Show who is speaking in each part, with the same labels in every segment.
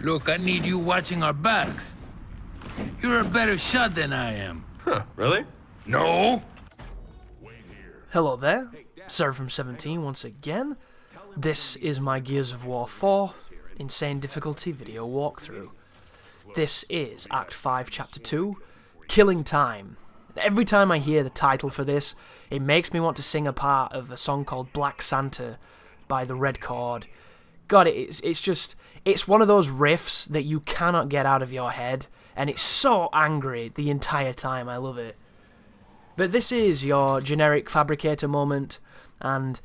Speaker 1: Look, I need you watching our backs. You're a better shot than I am.
Speaker 2: Huh, really?
Speaker 1: No?
Speaker 3: Hello there, Seraphim17 once again. This is my Gears of War 4 Insane Difficulty video walkthrough. This is Act 5, Chapter 2, Killing Time. Every time I hear the title for this, it makes me want to sing a part of a song called Black Santa by the Red Chord. God, it's one of those riffs that you cannot get out of your head, and it's so angry the entire time. I love it. But this is your generic fabricator moment, and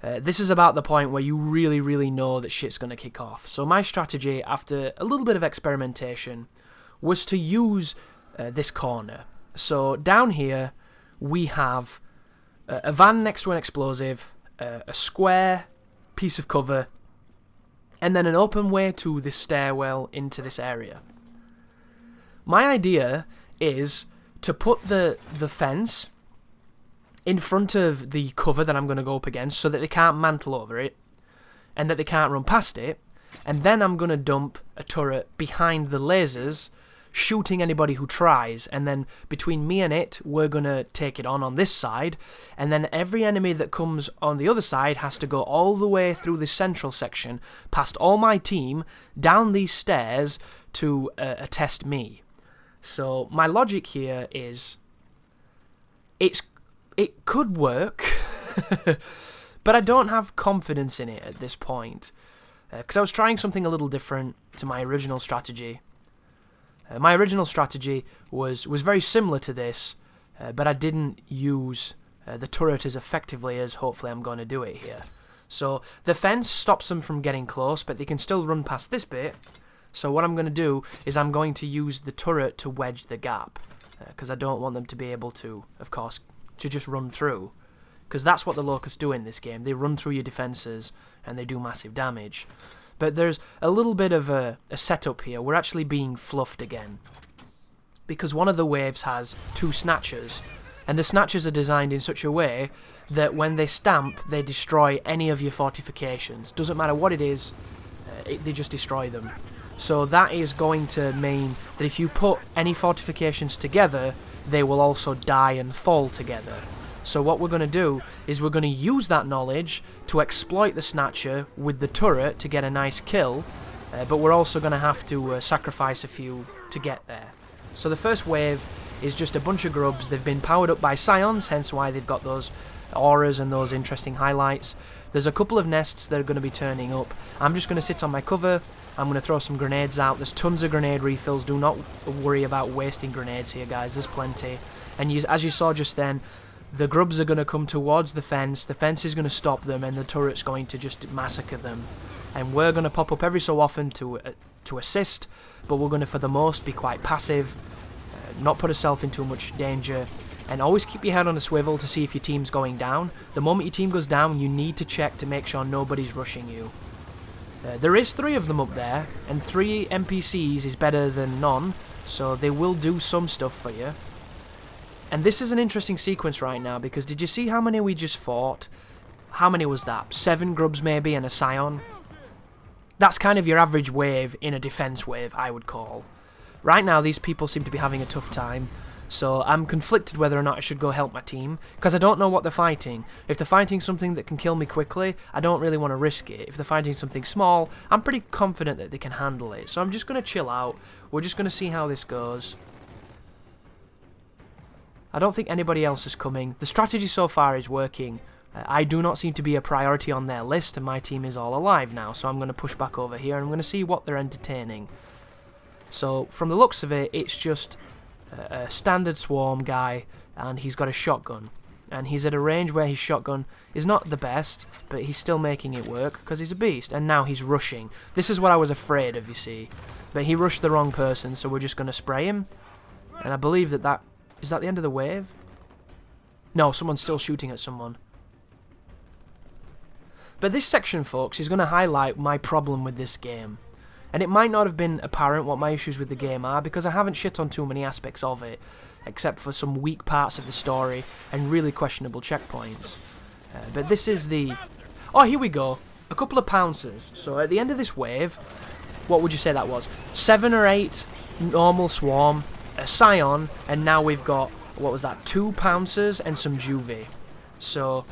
Speaker 3: this is about the point where you really know that shit's going to kick off. So my strategy, after a little bit of experimentation, was to use this corner. So down here, we have a van next to an explosive, a square piece of cover, and then an open way to this stairwell into this area. My idea is to put the fence in front of the cover that I'm going to go up against so that they can't mantle over it and that they can't run past it, and then I'm going to dump a turret behind the lasers, shooting anybody who tries, and then between me and it, we're going to take it on this side, and then every enemy that comes on the other side has to go all the way through this central section, past all my team, down these stairs to test me. So my logic here is, it could work, but I don't have confidence in it at this point, because I was trying something a little different to my original strategy. My original strategy was very similar to this, but I didn't use the turret as effectively as hopefully I'm going to do it here. So the fence stops them from getting close, but they can still run past this bit. So what I'm going to do is I'm going to use the turret to wedge the gap, because I don't want them to be able to, of course, to just run through. Because that's what the Locusts do in this game. They run through your defences and they do massive damage. But there's a little bit of a setup here. We're actually being fluffed again, because one of the waves has two snatchers, and the snatchers are designed in such a way that when they stamp, they destroy any of your fortifications. Doesn't matter what it is, they just destroy them. So that is going to mean that if you put any fortifications together, they will also die and fall together. So what we're going to do is we're going to use that knowledge to exploit the Snatcher with the turret to get a nice kill, but we're also going to have to sacrifice a few to get there. So the first wave is just a bunch of grubs. They've been powered up by Scions, hence why they've got those auras and those interesting highlights. There's a couple of nests that are going to be turning up. I'm just going to sit on my cover. I'm going to throw some grenades out. There's tons of grenade refills. Do not worry about wasting grenades here, guys. There's plenty. And as you saw just then, the grubs are going to come towards the fence is going to stop them, and the turret's going to just massacre them. And we're going to pop up every so often to assist, but we're going to, for the most, be quite passive, not put ourselves in too much danger, and always keep your head on a swivel to see if your team's going down. The moment your team goes down, you need to check to make sure nobody's rushing you. There is 3 of them up there, and 3 NPCs is better than none, so they will do some stuff for you. And this is an interesting sequence right now, because did you see how many we just fought? How many was that? 7 grubs maybe and a Scion? That's kind of your average wave in a defense wave, I would call. Right now, these people seem to be having a tough time, so I'm conflicted whether or not I should go help my team, because I don't know what they're fighting. If they're fighting something that can kill me quickly, I don't really want to risk it. If they're fighting something small, I'm pretty confident that they can handle it. So I'm just going to chill out. We're just going to see how this goes. I don't think anybody else is coming. The strategy so far is working. I do not seem to be a priority on their list, and my team is all alive now, so I'm going to push back over here, and I'm going to see what they're entertaining. So, from the looks of it, it's just a standard swarm guy, and he's got a shotgun. And he's at a range where his shotgun is not the best, but he's still making it work, because he's a beast. And now he's rushing. This is what I was afraid of, you see. But he rushed the wrong person, so we're just going to spray him. And I believe that is that the end of the wave? No, someone's still shooting at someone. But this section, folks, is going to highlight my problem with this game. And it might not have been apparent what my issues with the game are, because I haven't shit on too many aspects of it, except for some weak parts of the story and really questionable checkpoints. But this is the... Oh, here we go. A couple of pouncers. So at the end of this wave, what would you say that was? 7 or 8 normal swarm, a scion, and now we've got, what was that, 2 pouncers and some juvie. So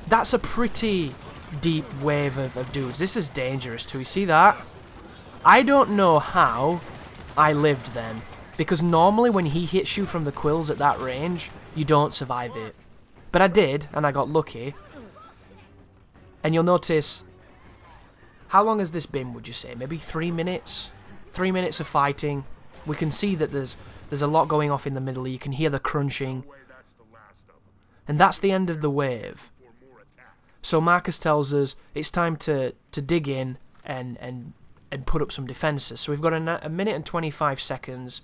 Speaker 3: that's a pretty deep wave of dudes. This is dangerous too. You see that? I don't know how I lived then, because normally when he hits you from the quills at that range, you don't survive it. But I did, and I got lucky. And you'll notice, how long has this been, would you say? Maybe 3 minutes? 3 minutes of fighting. We can see that there's a lot going off in the middle. You can hear the crunching. And that's the end of the wave. So Marcus tells us it's time to dig in and put up some defences. So we've got a minute and 25 seconds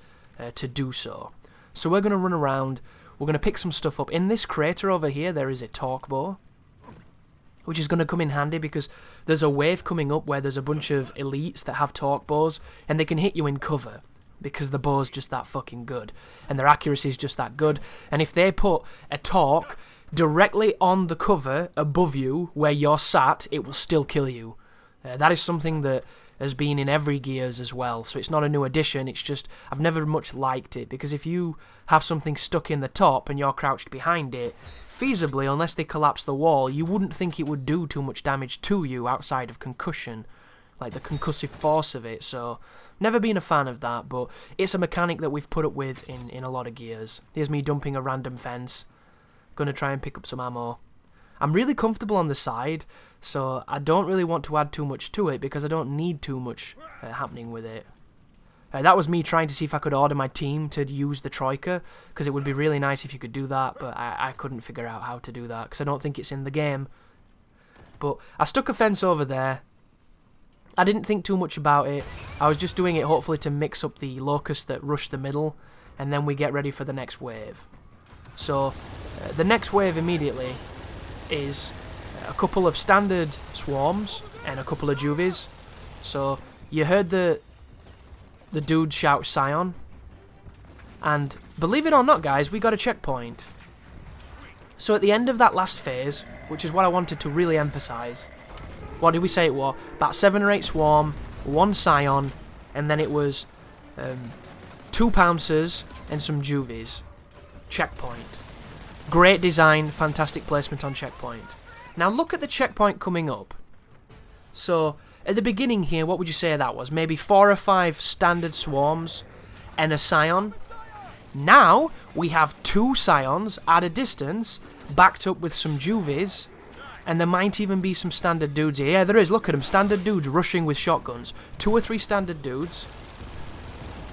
Speaker 3: to do so. So we're going to run around. We're going to pick some stuff up. In this crater over here, there is a torque bow, which is going to come in handy because there's a wave coming up where there's a bunch of elites that have torque bows, and they can hit you in cover because the bow's just that fucking good, and their accuracy is just that good. And if they put a torque directly on the cover above you where you're sat, it will still kill you. That is something that has been in every Gears as well, so it's not a new addition. It's just I've never much liked it, because if you have something stuck in the top and you're crouched behind it, feasibly, unless they collapse the wall, you wouldn't think it would do too much damage to you outside of concussion, like the concussive force of it. So never been a fan of that, but it's a mechanic that we've put up with in a lot of Gears. Here's me dumping a random fence, gonna try and pick up some ammo. I'm really comfortable on the side, so I don't really want to add too much to it because I don't need too much happening with it. That was me trying to see if I could order my team to use the Troika, because it would be really nice if you could do that, but I couldn't figure out how to do that because I don't think it's in the game. But I stuck a fence over there. I didn't think too much about it. I was just doing it hopefully to mix up the locusts that rush the middle, and then we get ready for the next wave. So the next wave immediately is a couple of standard swarms and a couple of juvies. So you heard the dude shout Scion, and believe it or not guys, we got a checkpoint. So at the end of that last phase, which is what I wanted to really emphasise, what did we say it was? About 7 or 8 swarm, 1 Scion, and then it was 2 pouncers and some juvies. Checkpoint. Great design, fantastic placement on checkpoint. Now look at the checkpoint coming up. So at the beginning here, what would you say that was? Maybe 4 or 5 standard swarms and a Scion. Now we have 2 Scions at a distance, backed up with some juvies, and there might even be some standard dudes here. Yeah, there is, look at them, standard dudes rushing with shotguns. 2 or 3 standard dudes,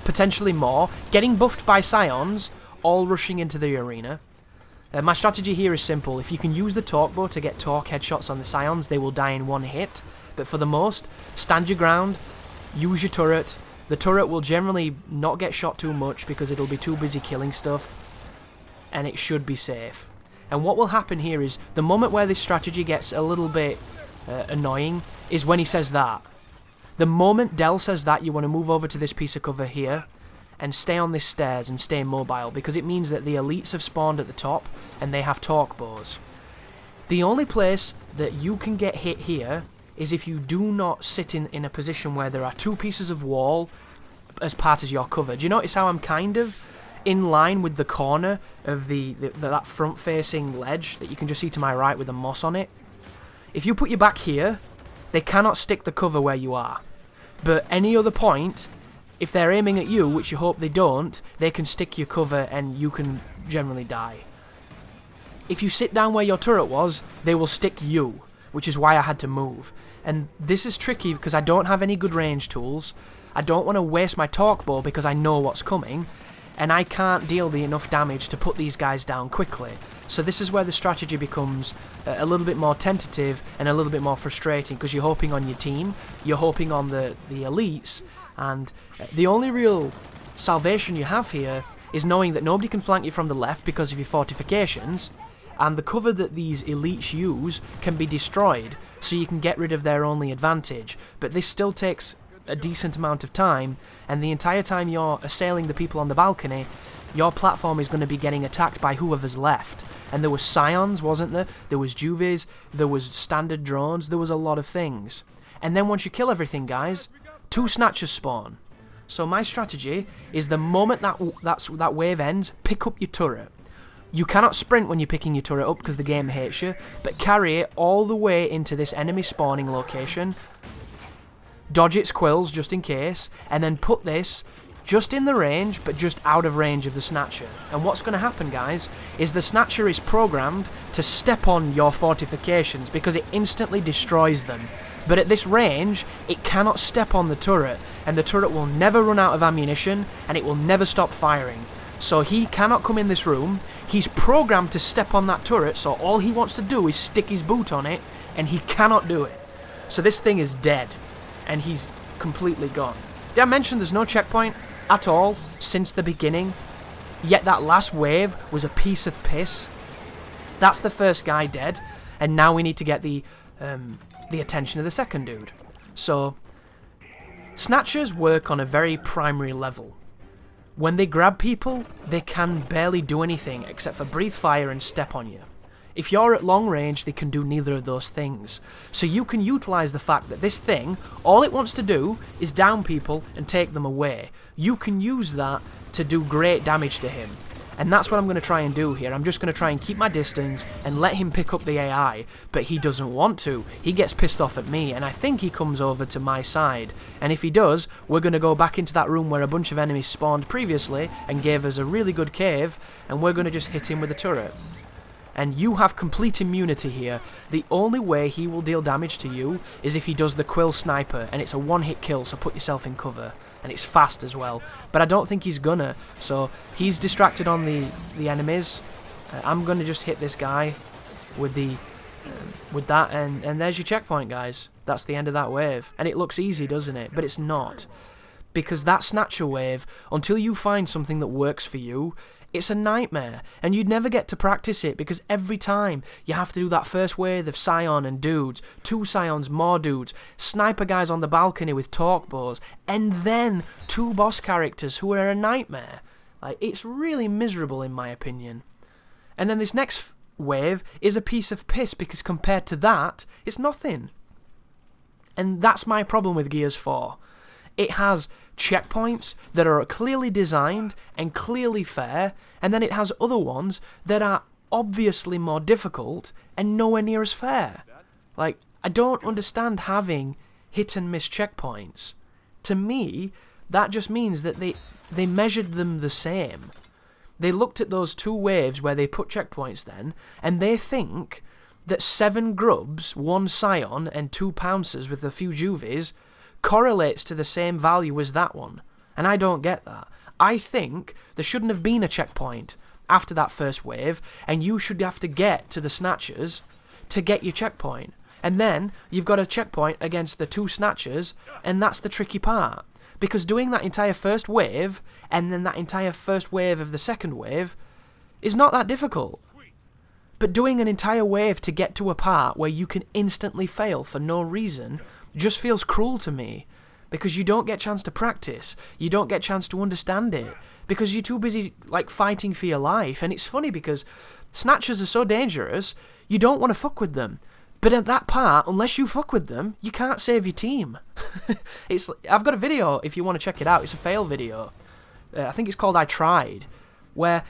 Speaker 3: potentially more, getting buffed by Scions, all rushing into the arena. My strategy here is simple. If you can use the torque bow to get torque headshots on the Scions, they will die in 1 hit. But for the most, stand your ground, use your turret. The turret will generally not get shot too much because it'll be too busy killing stuff, and it should be safe. And what will happen here is, the moment where this strategy gets a little bit annoying is when he says that. The moment Del says that, you want to move over to this piece of cover here and stay on this stairs and stay mobile, because it means that the elites have spawned at the top and they have torque bows. The only place that you can get hit here is if you do not sit in a position where there are 2 pieces of wall as part of your cover. Do you notice how I'm kind of in line with the corner of that front-facing ledge that you can just see to my right with the moss on it? If you put your back here, they cannot stick the cover where you are. But any other point, if they're aiming at you, which you hope they don't, they can stick your cover and you can generally die. If you sit down where your turret was, they will stick you, which is why I had to move. And this is tricky because I don't have any good range tools. I don't want to waste my torque bow because I know what's coming, and I can't deal the enough damage to put these guys down quickly. So this is where the strategy becomes a little bit more tentative and a little bit more frustrating, because you're hoping on your team, you're hoping on the elites, and the only real salvation you have here is knowing that nobody can flank you from the left because of your fortifications, and the cover that these elites use can be destroyed, so you can get rid of their only advantage. But this still takes a decent amount of time, and the entire time you're assailing the people on the balcony, your platform is going to be getting attacked by whoever's left. And there was Scions, wasn't there? There was Juvies, there was standard drones, there was a lot of things. And then once you kill everything, guys, 2 snatchers spawn. So my strategy is the moment that wave ends, pick up your turret. You cannot sprint when you're picking your turret up because the game hates you, but carry it all the way into this enemy spawning location, dodge its quills just in case, and then put this just in the range, but just out of range of the Snatcher. And what's going to happen, guys, is the Snatcher is programmed to step on your fortifications because it instantly destroys them. But at this range, it cannot step on the turret, and the turret will never run out of ammunition, and it will never stop firing. So he cannot come in this room. He's programmed to step on that turret, so all he wants to do is stick his boot on it, and he cannot do it. So this thing is dead, and he's completely gone. Did I mention there's no checkpoint at all since the beginning? Yet that last wave was a piece of piss. That's the first guy dead, and now we need to get the attention of the second dude. So, Snatchers work on a very primary level. When they grab people, they can barely do anything except for breathe fire and step on you. If you're at long range, they can do neither of those things. So you can utilize the fact that this thing, all it wants to do is down people and take them away. You can use that to do great damage to him. And that's what I'm going to try and do here. I'm just going to try and keep my distance and let him pick up the AI, but he doesn't want to. He gets pissed off at me, and I think he comes over to my side. And if he does, we're going to go back into that room where a bunch of enemies spawned previously and gave us a really good cave, and we're going to just hit him with a turret. And you have complete immunity here. The only way he will deal damage to you is if he does the Quill Sniper, and it's a one-hit kill, so put yourself in cover. And it's fast as well. But I don't think he's gonna, so he's distracted on the enemies. I'm gonna just hit this guy with that, and there's your checkpoint, guys. That's the end of that wave. And it looks easy, doesn't it? But it's not. Because that Snatcher wave, until you find something that works for you, it's a nightmare, and you'd never get to practice it because every time you have to do that first wave of Scion and dudes, 2 Scions, more dudes, sniper guys on the balcony with torque bows, and then 2 boss characters who are a nightmare. Like, it's really miserable in my opinion. And then this next wave is a piece of piss because compared to that, it's nothing. And that's my problem with Gears 4. It has checkpoints that are clearly designed and clearly fair, and then it has other ones that are obviously more difficult and nowhere near as fair. Like, I don't understand having hit and miss checkpoints. To me, that just means that they measured them the same. They looked at those 2 waves where they put checkpoints then, and they think that 7 grubs, 1 Scion, and 2 pouncers with a few juvies correlates to the same value as that one. And I don't get that. I think there shouldn't have been a checkpoint after that first wave, and you should have to get to the Snatchers to get your checkpoint. And then you've got a checkpoint against the 2 Snatchers, and that's the tricky part. Because doing that entire first wave, and then that entire first wave of the second wave, is not that difficult. But doing an entire wave to get to a part where you can instantly fail for no reason just feels cruel to me, because you don't get a chance to practice, you don't get a chance to understand it, because you're too busy like fighting for your life. And it's funny because Snatchers are so dangerous, you don't want to fuck with them, but at that part, unless you fuck with them, you can't save your team. I've got a video if you want to check it out. It's a fail video. I think it's called I Tried, where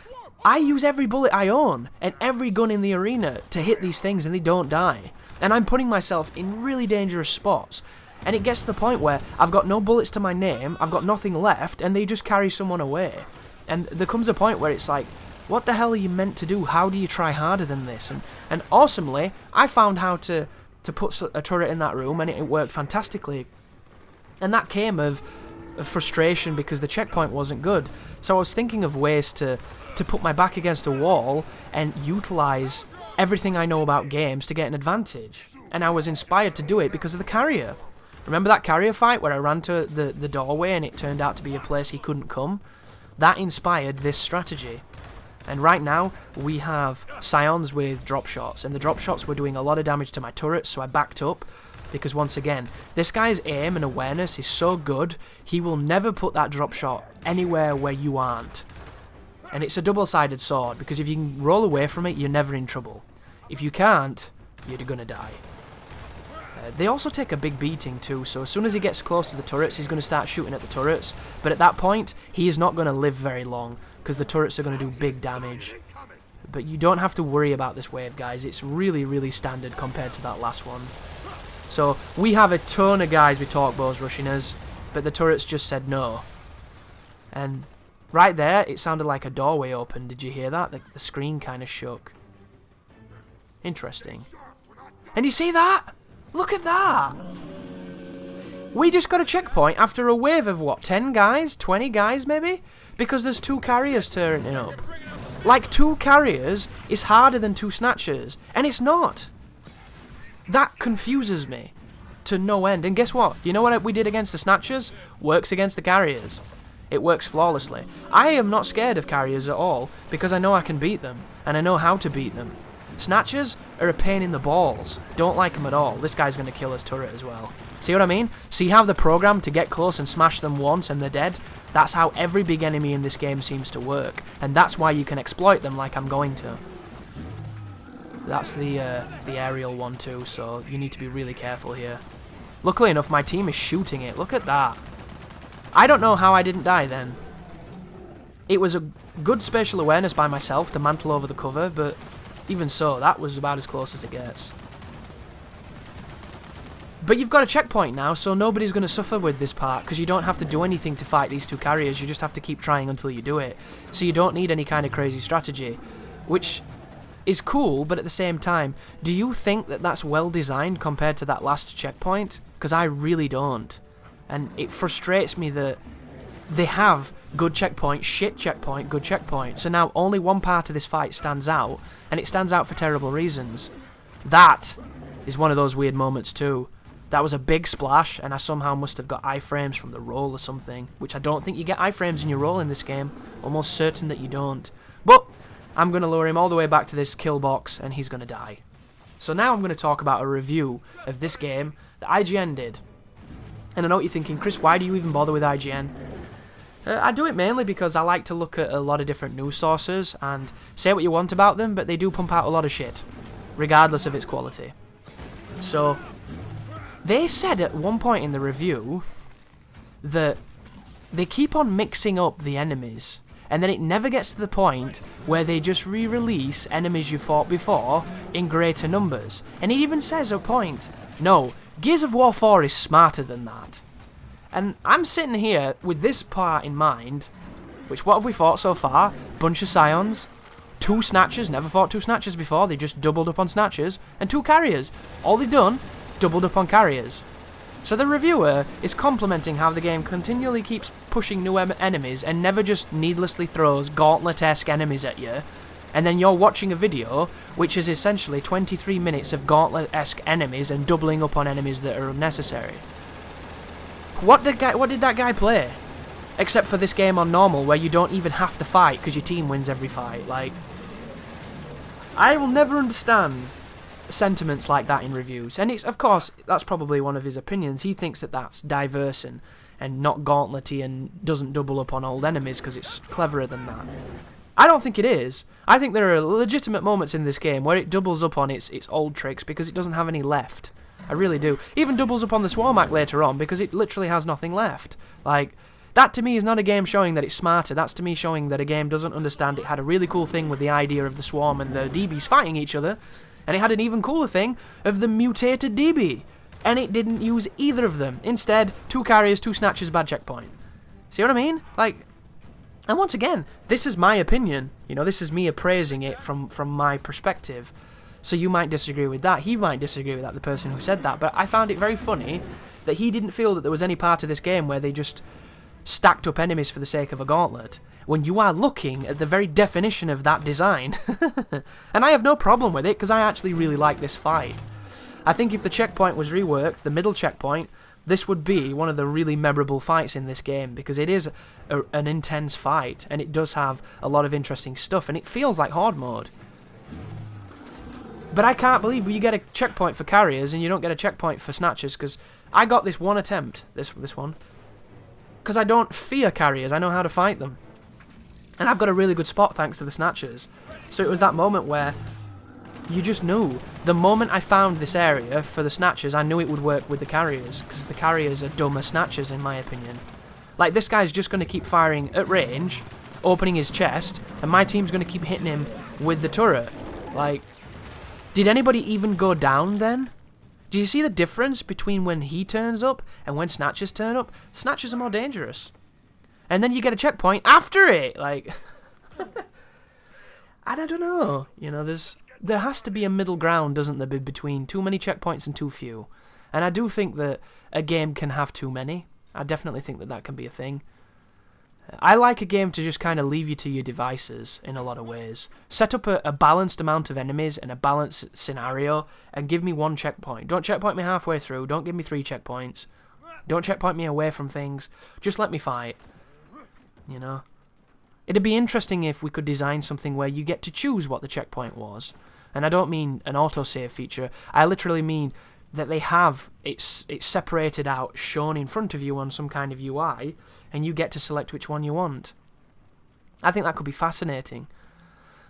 Speaker 3: I use every bullet I own and every gun in the arena to hit these things and they don't die. And I'm putting myself in really dangerous spots. And it gets to the point where I've got no bullets to my name, I've got nothing left, and they just carry someone away. And there comes a point where it's like, what the hell are you meant to do? How do you try harder than this? And awesomely, I found how to put a turret in that room, and it worked fantastically. And that came of frustration because the checkpoint wasn't good. So I was thinking of ways to put my back against a wall and utilize everything I know about games to get an advantage. And I was inspired to do it because of the carrier. Remember that carrier fight where I ran to the doorway and it turned out to be a place he couldn't come? That inspired this strategy. And right now, we have Scions with drop shots, and the drop shots were doing a lot of damage to my turrets, so I backed up, because once again, this guy's aim and awareness is so good, he will never put that drop shot anywhere where you aren't. And it's a double-sided sword, because if you can roll away from it, you're never in trouble. If you can't, you're gonna die. They also take a big beating too, so as soon as he gets close to the turrets, he's going to start shooting at the turrets. But at that point, he is not going to live very long, because the turrets are going to do big damage. But you don't have to worry about this wave, guys. It's really, really standard compared to that last one. So, we have a ton of guys with torque bows rushing us, but the turrets just said no. And right there, it sounded like a doorway opened. Did you hear that? The screen kind of shook. Interesting. And you see that? Look at that! We just got a checkpoint after a wave of, what, 10 guys? 20 guys, maybe? Because there's 2 carriers turning up. Like, 2 carriers is harder than 2 snatchers. And it's not. That confuses me to no end. And guess what? You know what we did against the snatchers? Works against the carriers. It works flawlessly. I am not scared of carriers at all, because I know I can beat them. And I know how to beat them. Snatchers are a pain in the balls. Don't like them at all. This guy's going to kill his turret as well. See what I mean? See how the program to get close and smash them once and they're dead? That's how every big enemy in this game seems to work. And that's why you can exploit them like I'm going to. That's the aerial one too, so you need to be really careful here. Luckily enough, my team is shooting it. Look at that. I don't know how I didn't die then. It was a good spatial awareness by myself to mantle over the cover, but even so, that was about as close as it gets. But you've got a checkpoint now, so nobody's going to suffer with this part, because you don't have to do anything to fight these 2 carriers, you just have to keep trying until you do it. So you don't need any kind of crazy strategy, which is cool, but at the same time, do you think that that's well designed compared to that last checkpoint? Because I really don't. And it frustrates me that they have good checkpoint, shit checkpoint, good checkpoint. So now only one part of this fight stands out, and it stands out for terrible reasons. That is one of those weird moments too. That was a big splash, and I somehow must have got iframes from the roll or something, which I don't think you get iframes in your roll in this game. Almost certain that you don't. But I'm going to lure him all the way back to this kill box, and he's going to die. So now I'm going to talk about a review of this game that IGN did. And I know what you're thinking, Chris, why do you even bother with IGN? I do it mainly because I like to look at a lot of different news sources and say what you want about them, but they do pump out a lot of shit, regardless of its quality. So, they said at one point in the review that they keep on mixing up the enemies, and then it never gets to the point where they just re-release enemies you fought before in greater numbers. And it even says at a point, no, Gears of War 4 is smarter than that. And I'm sitting here with this part in mind, which what have we fought so far? Bunch of Scions, 2 Snatchers, never fought 2 Snatchers before, they just doubled up on Snatchers, and 2 Carriers. All they've done is doubled up on Carriers. So the reviewer is complimenting how the game continually keeps pushing new enemies and never just needlessly throws Gauntlet-esque enemies at you, and then you're watching a video which is essentially 23 minutes of Gauntlet-esque enemies and doubling up on enemies that are unnecessary. What did that guy play? Except for this game on normal where you don't even have to fight because your team wins every fight. Like, I will never understand sentiments like that in reviews. And it's, of course, that's probably one of his opinions. He thinks that that's diverse and not gauntletty and doesn't double up on old enemies because it's cleverer than that. I don't think it is. I think there are legitimate moments in this game where it doubles up on its old tricks because it doesn't have any left. I really do. Even doubles up on the Swarmak later on because it literally has nothing left. Like, that to me is not a game showing that it's smarter. That's to me showing that a game doesn't understand it had a really cool thing with the idea of the Swarm and the DBs fighting each other, and it had an even cooler thing of the mutated DB, and it didn't use either of them. Instead, 2 carriers, 2 snatches, bad checkpoint. See what I mean? Like, and once again, this is my opinion. You know, this is me appraising it from my perspective. So you might disagree with that. He might disagree with that, the person who said that. But I found it very funny that he didn't feel that there was any part of this game where they just stacked up enemies for the sake of a gauntlet, when you are looking at the very definition of that design. And I have no problem with it, because I actually really like this fight. I think if the checkpoint was reworked, the middle checkpoint, this would be one of the really memorable fights in this game, because it is an intense fight, and it does have a lot of interesting stuff, and it feels like Horde mode. But I can't believe you get a checkpoint for carriers and you don't get a checkpoint for snatchers, because I got this one attempt, this one, because I don't fear carriers, I know how to fight them. And I've got a really good spot thanks to the snatchers. So it was that moment where You just knew. The moment I found this area for the snatchers, I knew it would work with the carriers, because the carriers are dumber snatchers in my opinion. Like, this guy's just going to keep firing at range, opening his chest, and my team's going to keep hitting him with the turret. Like, did anybody even go down then? Do you see the difference between when he turns up and when snatchers turn up? Snatchers are more dangerous. And then you get a checkpoint after it, like... I don't know, you know, there has to be a middle ground, doesn't there, between too many checkpoints and too few. And I do think that a game can have too many. I definitely think that that can be a thing. I like a game to just kind of leave you to your devices in a lot of ways. Set up a balanced amount of enemies and a balanced scenario and give me one checkpoint. Don't checkpoint me halfway through. Don't give me 3 checkpoints. Don't checkpoint me away from things. Just let me fight. You know? It'd be interesting if we could design something where you get to choose what the checkpoint was. And I don't mean an autosave feature. I literally mean that they have it's separated out, shown in front of you on some kind of UI, and you get to select which one you want. I think that could be fascinating.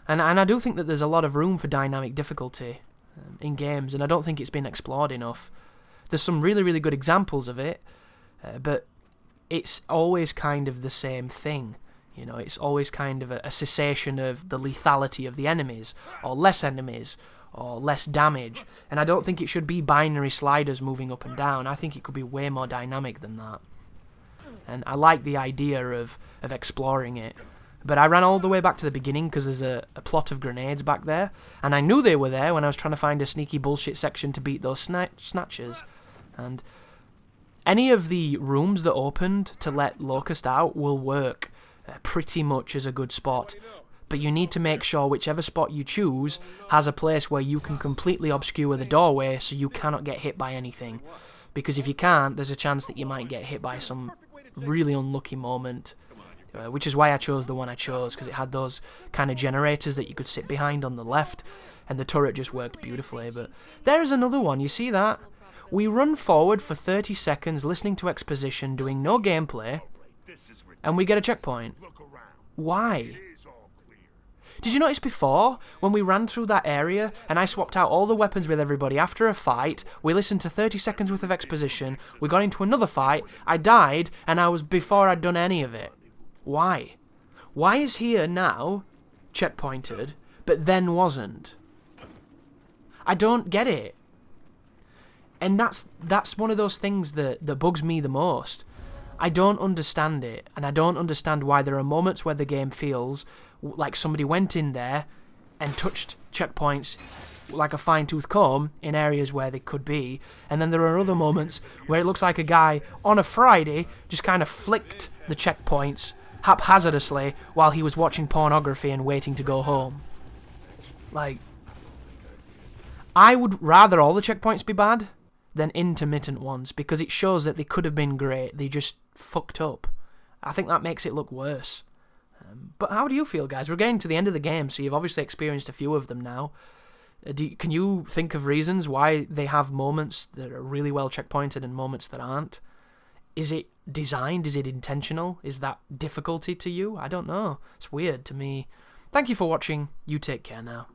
Speaker 3: And I do think that there's a lot of room for dynamic difficulty in games, and I don't think it's been explored enough. There's some really, really good examples of it, but it's always kind of the same thing. You know, it's always kind of a cessation of the lethality of the enemies, or less enemies, or less damage. And I don't think it should be binary sliders moving up and down. I think it could be way more dynamic than that. And I like the idea of exploring it. But I ran all the way back to the beginning because there's a plot of grenades back there. And I knew they were there when I was trying to find a sneaky bullshit section to beat those snatchers. And any of the rooms that opened to let Locust out will work pretty much as a good spot. But you need to make sure whichever spot you choose has a place where you can completely obscure the doorway so you cannot get hit by anything. Because if you can't, there's a chance that you might get hit by some really unlucky moment. Which is why I chose the one I chose, because it had those kind of generators that you could sit behind on the left, and the turret just worked beautifully. But there's another one, you see that? We run forward for 30 seconds listening to exposition, doing no gameplay, and we get a checkpoint. Why? Did you notice before, when we ran through that area, and I swapped out all the weapons with everybody after a fight, we listened to 30 seconds worth of exposition, we got into another fight, I died, and I was before I'd done any of it. Why? Why is here now checkpointed, but then wasn't? I don't get it. And that's one of those things that bugs me the most. I don't understand it, and I don't understand why there are moments where the game feels like somebody went in there and touched checkpoints like a fine-tooth comb in areas where they could be, and then there are other moments where it looks like a guy on a Friday just kind of flicked the checkpoints haphazardly while he was watching pornography and waiting to go home. Like, I would rather all the checkpoints be bad than intermittent ones, because it shows that they could have been great, they just fucked up. I think that makes it look worse. But how do you feel, guys? We're getting to the end of the game, so you've obviously experienced a few of them now. Can you think of reasons why they have moments that are really well checkpointed and moments that aren't? Is it designed? Is it intentional? Is that difficulty to you? I don't know. It's weird to me. Thank you for watching. You take care now.